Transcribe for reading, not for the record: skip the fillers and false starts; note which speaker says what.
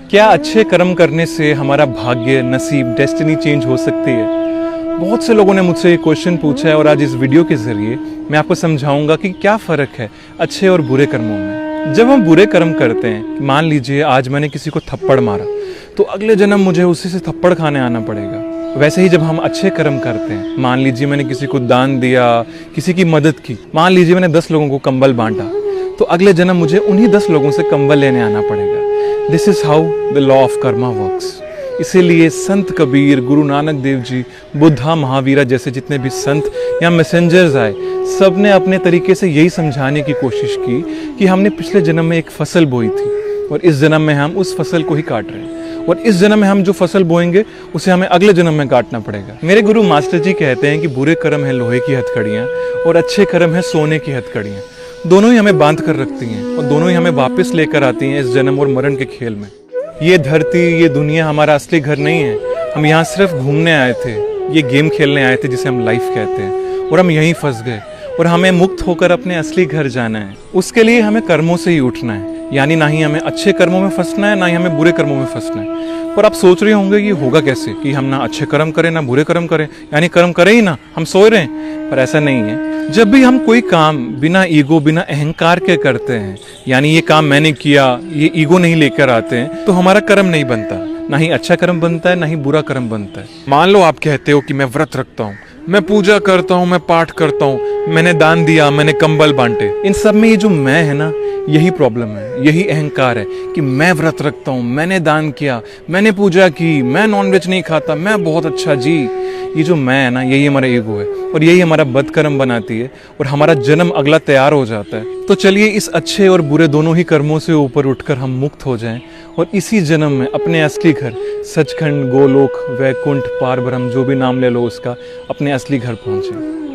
Speaker 1: क्या अच्छे कर्म करने से हमारा भाग्य, नसीब, डेस्टिनी चेंज हो सकती है? बहुत से लोगों ने मुझसे ये क्वेश्चन पूछा है और आज इस वीडियो के जरिए मैं आपको समझाऊंगा कि क्या फ़र्क है अच्छे और बुरे कर्मों में। जब हम बुरे कर्म करते हैं, मान लीजिए आज मैंने किसी को थप्पड़ मारा, तो अगले जन्म मुझे उसी से थप्पड़ खाने आना पड़ेगा। वैसे ही जब हम अच्छे कर्म करते हैं, मान लीजिए मैंने किसी को दान दिया, किसी की मदद की, मान लीजिए मैंने 10 लोगों को कंबल बांटा, तो अगले जन्म मुझे उन्हीं 10 लोगों से कंबल लेने आना पड़ेगा। This is how the law of Karma works. इसीलिए संत कबीर, गुरु नानक देव जी, बुद्धा, महावीरा जैसे जितने भी संत या मैसेंजर्स आए, सब ने अपने तरीके से यही समझाने की कोशिश की कि हमने पिछले जन्म में एक फसल बोई थी और इस जन्म में हम उस फसल को ही काट रहे हैं, और इस जन्म में हम जो फसल बोएंगे उसे हमें अगले जन्म में काटना पड़ेगा। मेरे गुरु मास्टर जी कहते हैं कि बुरे कर्म है लोहे की हथकड़ियाँ और अच्छे कर्म है सोने की हथकड़ियाँ। दोनों ही हमें बांध कर रखती हैं और दोनों ही हमें वापस लेकर आती हैं इस जन्म और मरण के खेल में। ये धरती, ये दुनिया हमारा असली घर नहीं है। हम यहाँ सिर्फ घूमने आए थे, ये गेम खेलने आए थे जिसे हम लाइफ कहते हैं, और हम यहीं फंस गए और हमें मुक्त होकर अपने असली घर जाना है। उसके लिए हमें कर्मों से ही उठना है, यानी ना ही हमें अच्छे कर्मों में फंसना है, ना ही हमें बुरे कर्मों में फंसना है। पर आप सोच रहे होंगे ये होगा कैसे कि हम ना अच्छे कर्म करें ना बुरे कर्म करें, यानी कर्म करें ही ना, हम सोए रहे हैं। पर ऐसा नहीं है। जब भी हम कोई काम बिना ईगो, बिना अहंकार के करते हैं, यानी ये काम मैंने किया, ये ईगो नहीं लेकर आते हैं, तो हमारा कर्म नहीं बनता। ना ही अच्छा कर्म बनता है, ना ही बुरा कर्म बनता है। मान लो आप कहते हो कि मैं व्रत रखता हूँ, मैं पूजा करता हूँ, मैं पाठ करता हूँ, मैंने दान दिया, मैंने कंबल बांटे। इन सब में ये जो मैं है ना, यही प्रॉब्लम है, यही अहंकार है कि मैं व्रत रखता हूँ, मैंने दान किया, मैंने पूजा की, मैं नॉनवेज नहीं खाता, मैं बहुत अच्छा जी। ये जो मैं है ना, यही हमारा ईगो है और यही हमारा बदकर्म बनाती है और हमारा जन्म अगला तैयार हो जाता है। तो चलिए इस अच्छे और बुरे दोनों ही कर्मों से ऊपर उठकर हम मुक्त हो जाएं और इसी जन्म में अपने असली घर, सचखंड, गोलोक, वैकुंठ, पारब्रह्म, जो भी नाम ले लो उसका, अपने असली घर पहुंचे।